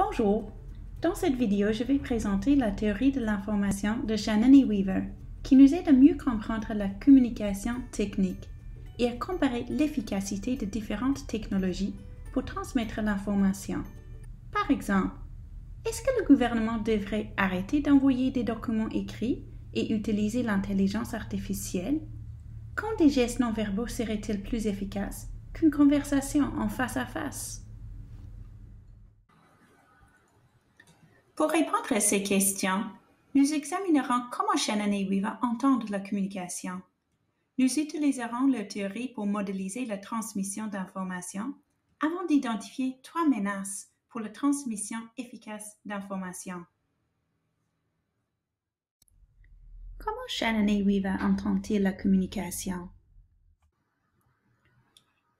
Bonjour! Dans cette vidéo, je vais présenter la théorie de l'information de Shannon et Weaver, qui nous aide à mieux comprendre la communication technique et à comparer l'efficacité de différentes technologies pour transmettre l'information. Par exemple, est-ce que le gouvernement devrait arrêter d'envoyer des documents écrits et utiliser l'intelligence artificielle? Quand des gestes non-verbaux seraient-ils plus efficaces qu'une conversation en face à face? Pour répondre à ces questions, nous examinerons comment Shannon et Weaver entendent la communication. Nous utiliserons leur théorie pour modéliser la transmission d'informations avant d'identifier 3 menaces pour la transmission efficace d'informations. Comment Shannon et Weaver entendent-ils la communication?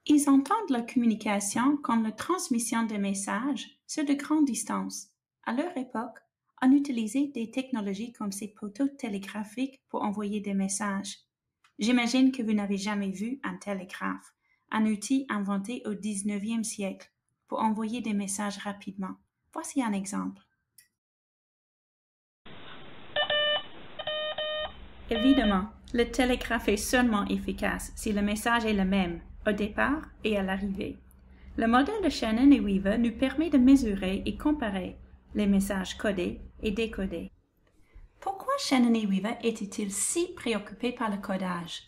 Ils entendent la communication comme la transmission de messages sur de grandes distances. À leur époque, on utilisait des technologies comme ces poteaux télégraphiques pour envoyer des messages. J'imagine que vous n'avez jamais vu un télégraphe, un outil inventé au 19e siècle pour envoyer des messages rapidement. Voici un exemple. Évidemment, le télégraphe est seulement efficace si le message est le même au départ et à l'arrivée. Le modèle de Shannon et Weaver nous permet de mesurer et comparer les messages codés et décodés. Pourquoi Shannon et Weaver étaient-ils si préoccupés par le codage?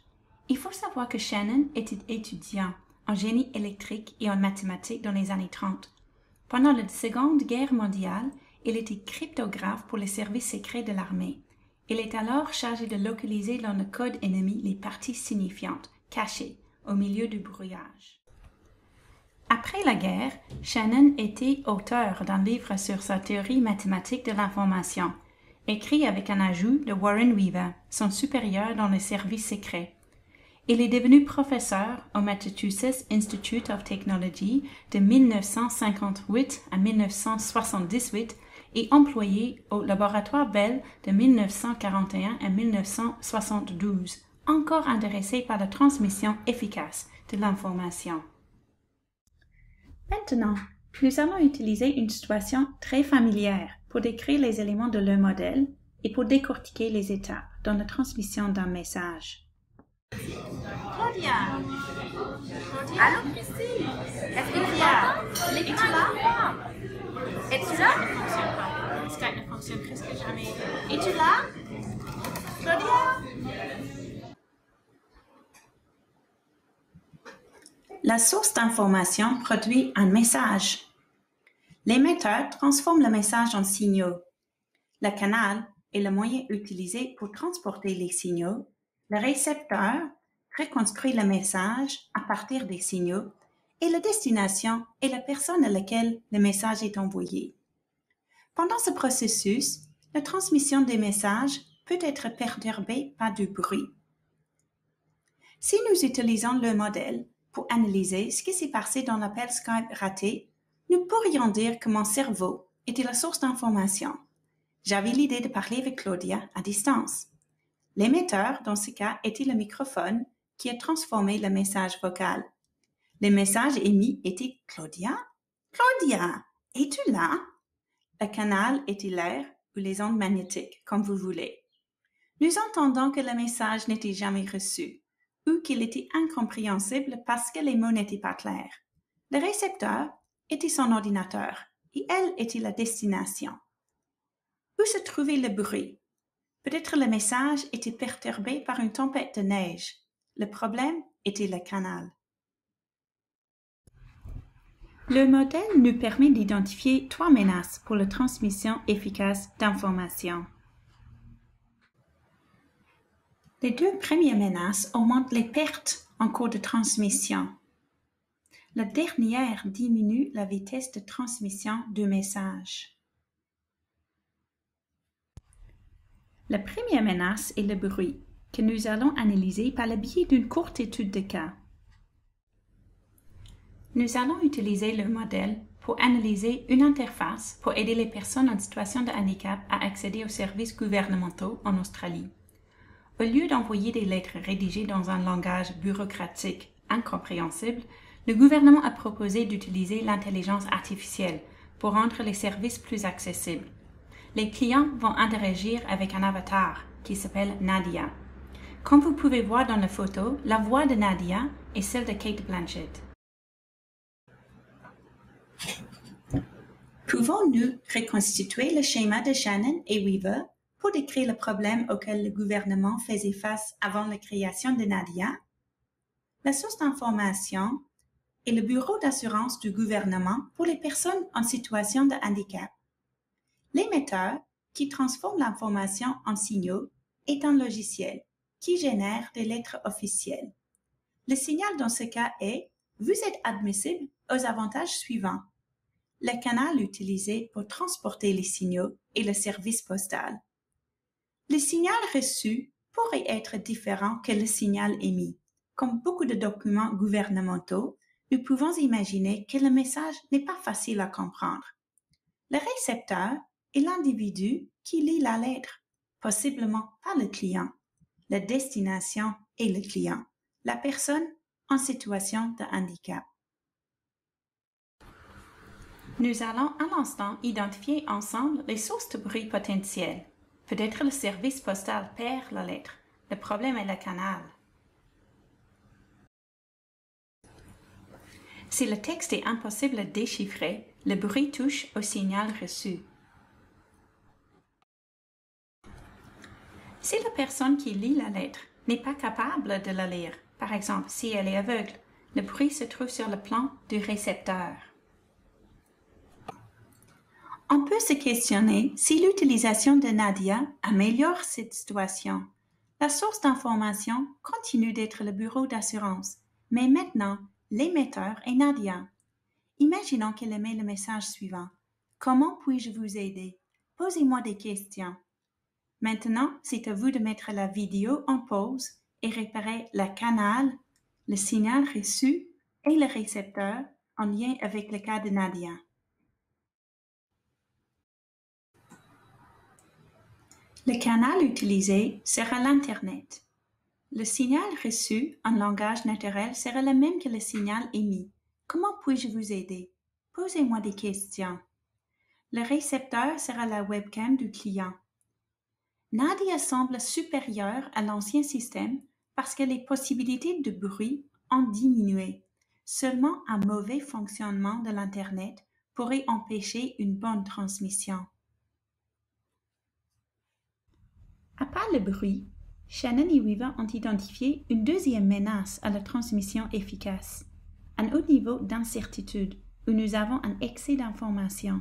Il faut savoir que Shannon était étudiant en génie électrique et en mathématiques dans les années 30. Pendant la Seconde Guerre mondiale, il était cryptographe pour les services secrets de l'armée. Il est alors chargé de localiser dans le code ennemi les parties signifiantes, cachées, au milieu du brouillage. Après la guerre, Shannon était auteur d'un livre sur sa théorie mathématique de l'information, écrit avec un ajout de Warren Weaver, son supérieur dans les services secrets. Il est devenu professeur au Massachusetts Institute of Technology de 1958 à 1978 et employé au laboratoire Bell de 1941 à 1972, encore intéressé par la transmission efficace de l'information. Maintenant, nous allons utiliser une situation très familière pour décrire les éléments de leur modèle et pour décortiquer les étapes dans la transmission d'un message. Claudia! Allô, Christine? Est-ce que tu es là? Es-tu là? Skype ne fonctionne presque jamais. Es-tu là? Claudia? La source d'information produit un message. L'émetteur transforme le message en signaux. Le canal est le moyen utilisé pour transporter les signaux. Le récepteur reconstruit le message à partir des signaux et la destination est la personne à laquelle le message est envoyé. Pendant ce processus, la transmission des messages peut être perturbée par du bruit. Si nous utilisons le modèle pour analyser ce qui s'est passé dans l'appel Skype raté, nous pourrions dire que mon cerveau était la source d'information. J'avais l'idée de parler avec Claudia à distance. L'émetteur, dans ce cas, était le microphone qui a transformé le message vocal. Le message émis était « Claudia? Claudia, es-tu là? » Le canal était l'air ou les ondes magnétiques, comme vous voulez. Nous entendons que le message n'était jamais reçu ou qu'il était incompréhensible parce que les mots n'étaient pas clairs. Le récepteur était son ordinateur et elle était la destination. Où se trouvait le bruit? Peut-être le message était perturbé par une tempête de neige. Le problème était le canal. Le modèle nous permet d'identifier 3 menaces pour la transmission efficace d'informations. Les 2 premières menaces augmentent les pertes en cours de transmission. La dernière diminue la vitesse de transmission du message. La première menace est le bruit, que nous allons analyser par le biais d'une courte étude de cas. Nous allons utiliser le modèle pour analyser une interface pour aider les personnes en situation de handicap à accéder aux services gouvernementaux en Australie. Au lieu d'envoyer des lettres rédigées dans un langage bureaucratique incompréhensible, le gouvernement a proposé d'utiliser l'intelligence artificielle pour rendre les services plus accessibles. Les clients vont interagir avec un avatar qui s'appelle Nadia. Comme vous pouvez voir dans la photo, la voix de Nadia est celle de Cate Blanchett. Pouvons-nous reconstituer le schéma de Shannon et Weaver pour décrire le problème auquel le gouvernement faisait face avant la création de Nadia? La source d'information est le bureau d'assurance du gouvernement pour les personnes en situation de handicap. L'émetteur, qui transforme l'information en signaux, est un logiciel qui génère des lettres officielles. Le signal dans ce cas est « Vous êtes admissible aux avantages suivants ». Le canal utilisé pour transporter les signaux est le service postal. Le signal reçu pourrait être différent que le signal émis. Comme beaucoup de documents gouvernementaux, nous pouvons imaginer que le message n'est pas facile à comprendre. Le récepteur est l'individu qui lit la lettre, possiblement pas le client. La destination est le client, la personne en situation de handicap. Nous allons un instant identifier ensemble les sources de bruit potentielles. Peut-être le service postal perd la lettre. Le problème est le canal. Si le texte est impossible à déchiffrer, le bruit touche au signal reçu. Si la personne qui lit la lettre n'est pas capable de la lire, par exemple si elle est aveugle, le bruit se trouve sur le plan du récepteur. On peut se questionner si l'utilisation de Nadia améliore cette situation. La source d'information continue d'être le bureau d'assurance, mais maintenant, l'émetteur est Nadia. Imaginons qu'elle émet le message suivant. Comment puis-je vous aider? Posez-moi des questions. Maintenant, c'est à vous de mettre la vidéo en pause et réparer le canal, le signal reçu et le récepteur en lien avec le cas de Nadia. Le canal utilisé sera l'Internet. Le signal reçu en langage naturel sera le même que le signal émis. Comment puis-je vous aider? Posez-moi des questions. Le récepteur sera la webcam du client. Nadia semble supérieure à l'ancien système parce que les possibilités de bruit ont diminué. Seulement un mauvais fonctionnement de l'Internet pourrait empêcher une bonne transmission. À part le bruit, Shannon et Weaver ont identifié une deuxième menace à la transmission efficace, un haut niveau d'incertitude où nous avons un excès d'informations.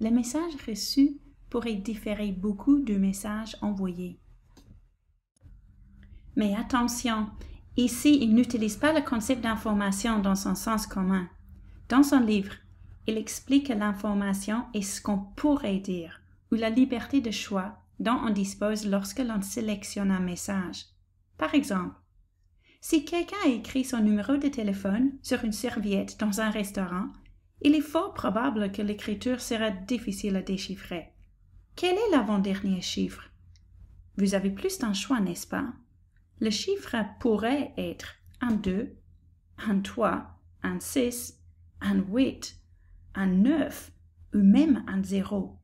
Le message reçu pourrait différer beaucoup du message envoyé. Mais attention, ici il n'utilise pas le concept d'information dans son sens commun. Dans son livre, il explique que l'information est ce qu'on pourrait dire, ou la liberté de choix dont on dispose lorsque l'on sélectionne un message. Par exemple, si quelqu'un a écrit son numéro de téléphone sur une serviette dans un restaurant, il est fort probable que l'écriture sera difficile à déchiffrer. Quel est l'avant-dernier chiffre? Vous avez plus d'un choix, n'est-ce pas? Le chiffre pourrait être un 2, un 3, un 6, un 8, un 9 ou même un 0.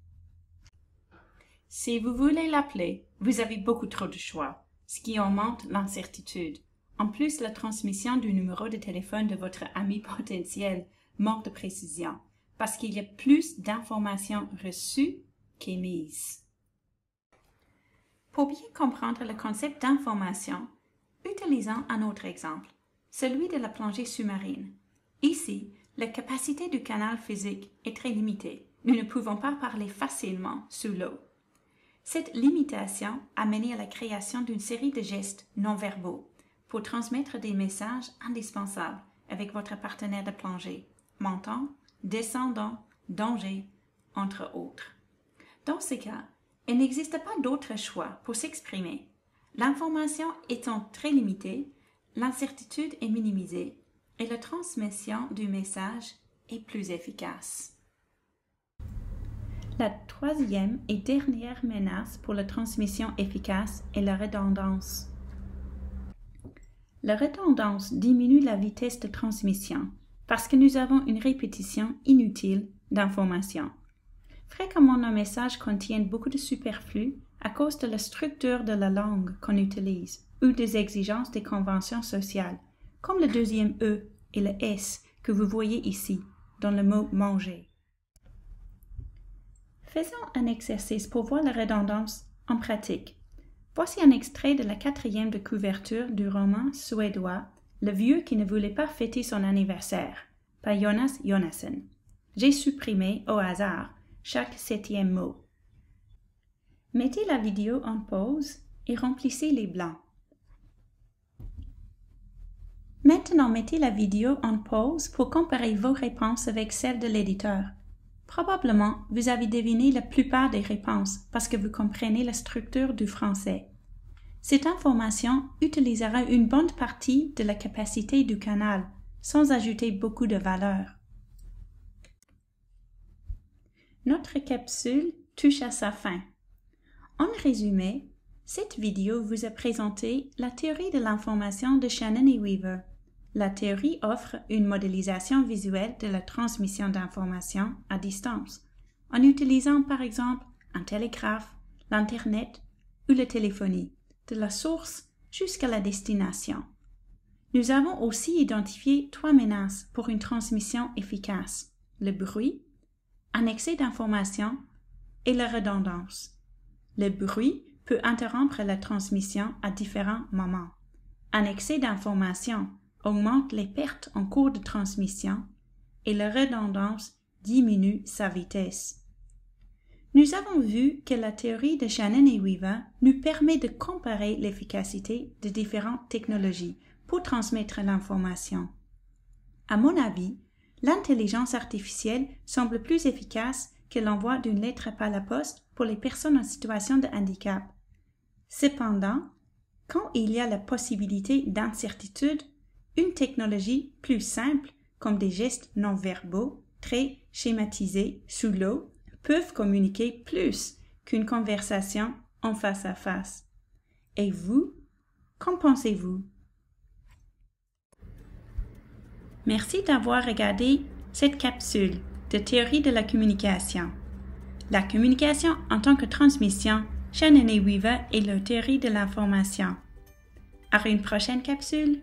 Si vous voulez l'appeler, vous avez beaucoup trop de choix, ce qui augmente l'incertitude. En plus, la transmission du numéro de téléphone de votre ami potentiel manque de précision, parce qu'il y a plus d'informations reçues qu'émises. Pour bien comprendre le concept d'information, utilisons un autre exemple, celui de la plongée sous-marine. Ici, la capacité du canal physique est très limitée. Nous ne pouvons pas parler facilement sous l'eau. Cette limitation a mené à la création d'une série de gestes non-verbaux pour transmettre des messages indispensables avec votre partenaire de plongée, montant, descendant, danger, entre autres. Dans ce cas, il n'existe pas d'autre choix pour s'exprimer. L'information étant très limitée, l'incertitude est minimisée et la transmission du message est plus efficace. La troisième et dernière menace pour la transmission efficace est la redondance. La redondance diminue la vitesse de transmission, parce que nous avons une répétition inutile d'informations. Fréquemment, nos messages contiennent beaucoup de superflu à cause de la structure de la langue qu'on utilise ou des exigences des conventions sociales, comme le deuxième E et le S que vous voyez ici dans le mot « manger ». Faisons un exercice pour voir la redondance en pratique. Voici un extrait de la 4e de couverture du roman suédois « Le vieux qui ne voulait pas fêter son anniversaire » par Jonas Jonasson. J'ai supprimé au hasard chaque 7e mot. Mettez la vidéo en pause et remplissez les blancs. Maintenant, mettez la vidéo en pause pour comparer vos réponses avec celles de l'éditeur. Probablement, vous avez deviné la plupart des réponses parce que vous comprenez la structure du français. Cette information utilisera une bonne partie de la capacité du canal, sans ajouter beaucoup de valeur. Notre capsule touche à sa fin. En résumé, cette vidéo vous a présenté la théorie de l'information de Shannon et Weaver. La théorie offre une modélisation visuelle de la transmission d'informations à distance, en utilisant par exemple un télégraphe, l'Internet ou la téléphonie, de la source jusqu'à la destination. Nous avons aussi identifié 3 menaces pour une transmission efficace: le bruit, un excès d'informations et la redondance. Le bruit peut interrompre la transmission à différents moments. Un excès d'informations augmente les pertes en cours de transmission et la redondance diminue sa vitesse. Nous avons vu que la théorie de Shannon et Weaver nous permet de comparer l'efficacité de différentes technologies pour transmettre l'information. À mon avis, l'intelligence artificielle semble plus efficace que l'envoi d'une lettre par la poste pour les personnes en situation de handicap. Cependant, quand il y a la possibilité d'incertitude, une technologie plus simple, comme des gestes non-verbaux, très schématisés sous l'eau, peuvent communiquer plus qu'une conversation en face à face. Et vous, qu'en pensez-vous? Merci d'avoir regardé cette capsule de théorie de la communication. La communication en tant que transmission, Shannon et Weaver et leur théorie de l'information. À une prochaine capsule!